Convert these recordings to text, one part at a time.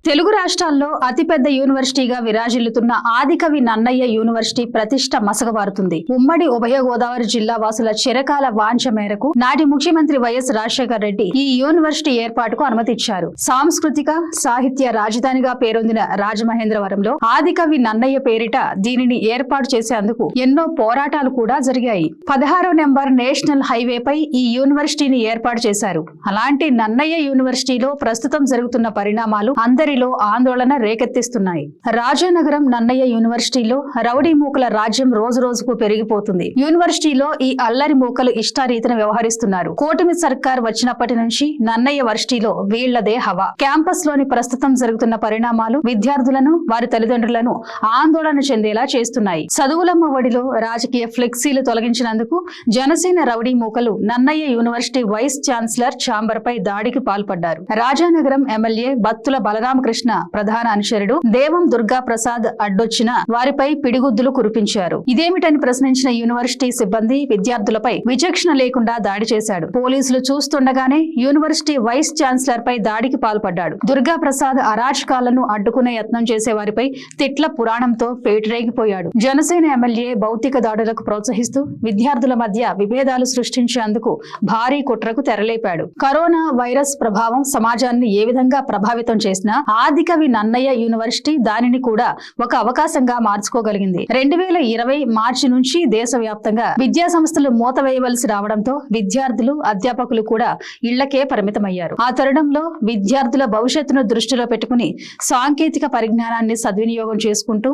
తెలుగు రాష్ట్రాల్లో అతిపెద్ద యూనివర్సిటీగా విరాజిల్లుతున్న ఆదికవి నన్నయ్య యూనివర్సిటీ ప్రతిష్ట మసకబారుతుంది. ఉమ్మడి ఉభయ గోదావరి జిల్లా వాసుల చిరకాల వాంఛ మేరకు నాటి ముఖ్యమంత్రి వైఎస్ రాజశేఖర రెడ్డి ఈ యూనివర్సిటీ ఏర్పాటుకు అనుమతిచ్చారు. సాంస్కృతిక సాహిత్య రాజధానిగా పేరొందిన రాజమహేంద్రవరంలో ఆదికవి నన్నయ్య పేరిట దీనిని ఏర్పాటు చేసేందుకు ఎన్నో పోరాటాలు కూడా జరిగాయి. 16వ నెంబర్ నేషనల్ హైవేపై ఈ యూనివర్సిటీని ఏర్పాటు చేశారు. అలాంటి నన్నయ్య యూనివర్సిటీలో ప్రస్తుతం జరుగుతున్న పరిణామాలు అందరిలో ఆందోళన రేకెత్తిస్తున్నాయి. రాజానగరం నన్నయ్య యూనివర్సిటీలో రౌడీ మూకల రాజ్యం రోజు రోజుకు పెరిగిపోతుంది. యూనివర్సిటీలో ఈ అల్లరి మూకలు ఇష్టారీతిన వ్యవహరిస్తున్నారు. కూటమి సర్కార్ వచ్చినప్పటి నుంచి నన్నయ్య వర్సిటీలో వీళ్లదే హవా. క్యాంపస్ లోని ప్రస్తుతం జరుగుతున్న పరిణామాలు విద్యార్థులను వారి తల్లిదండ్రులను ఆందోళన చెందేలా చేస్తున్నాయి. చదువులమ్మ ఒడిలో రాజకీయ ఫ్లెక్సీలు తొలగించినందుకు జనసేన రౌడీ మూకలు Nannaya university vice chancellor chamber పై దాడికి పాల్పడ్డారు. రాజానగరం ఎమ్మెల్యే బత్తుల బలరామకృష్ణ ప్రధాన అనుచరుడు దేవం దుర్గా ప్రసాద్ అడ్డొచ్చిన వారిపై పిడిగుద్దులు కురిపించారు. ఇదేమిటని ప్రశ్నించిన యూనివర్సిటీ సిబ్బంది విద్యార్థులపై విచక్షణ లేకుండా దాడి చేశాడు. పోలీసులు చూస్తుండగానే యూనివర్సిటీ వైస్ ఛాన్సలర్ పై దాడికి పాల్పడ్డాడు. దుర్గా ప్రసాద్ అరాచకాలను అడ్డుకునే యత్నం చేసే వారిపై తిట్ల పురాణంతో పేటరేగిపోయాడు. జనసేన ఎమ్మెల్యే భౌతిక దాడులకు ప్రోత్సహిస్తూ విద్యార్థుల మధ్య విభేదాలు సృష్టించేందుకు భారీ కుట్రకు తెరలేపాడు. కరోనా వైరస్ ప్రభావం సమాజాన్ని ఏ విధంగా ప్రభావితం చేసినా ఆదికవి నన్నయ్య యూనివర్సిటీ దానిని కూడా ఒక అవకాశంగా మార్చుకోగలిగింది. 2020 మార్చి నుంచి దేశవ్యాప్తంగా విద్యా సంస్థలు మూతవేయవలసి రావడంతో విద్యార్థులు అధ్యాపకులు కూడా ఇళ్లకే పరిమితమయ్యారు. ఆ తరుణంలో విద్యార్థుల భవిష్యత్తును దృష్టిలో పెట్టుకుని సాంకేతిక పరిజ్ఞానాన్ని సద్వినియోగం చేసుకుంటూ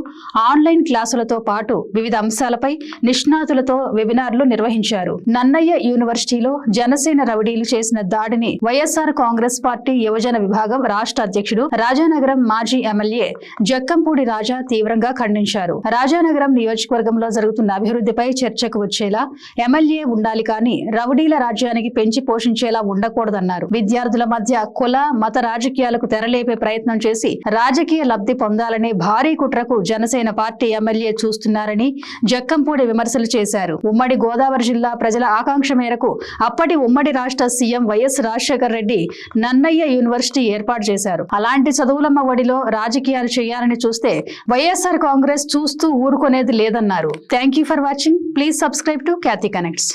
ఆన్లైన్ క్లాసులతో పాటు వివిధ అంశాలపై నిష్ణాతులతో వెబినార్లు నిర్వహించారు. నన్నయ్య యూనివర్సిటీలో జనసేన రౌడీలు చేసిన దాడిని వైఎస్ఆర్ కాంగ్రెస్ పార్టీ యువజన విభాగం రాష్ట్ర అధ్యక్షుడు రాజానగరం మాజీ ఎమ్మెల్యే జక్కంపూడి రాజా తీవ్రంగా ఖండించారు. రాజానగరం నియోజకవర్గంలో జరుగుతున్న అభివృద్ధిపై చర్చకు వచ్చేలా ఎమ్మెల్యే ఉండాలి కానీ రౌడీల రాజ్యానికి పెంచి పోషించేలా ఉండకూడదన్నారు. విద్యార్థుల మధ్య కుల మత రాజకీయాలకు తెరలేపే ప్రయత్నం చేసి రాజకీయ లబ్ధి పొందాలనే భారీ కుట్రకు జనసేన పార్టీ ఎమ్మెల్యే చూస్తున్నారని జక్కంపూడి విమర్శలు చేశారు. ఉమ్మడి గోదావరి జిల్లా ప్రజల ఆకాంక్ష మేరకు అప్పటి ఉమ్మడి రాష్ట్ర CM YS Rajasekhara Reddy Nannaya university ఏర్పాటు చేశారు. అలాంటి చదువులమ్మ ఒడిలో రాజకీయాలు చేయాలని చూస్తే వైఎస్ఆర్ కాంగ్రెస్ చూస్తూ ఊరుకునేది లేదన్నారు. Thank you for watching. Please subscribe to Khyati connects.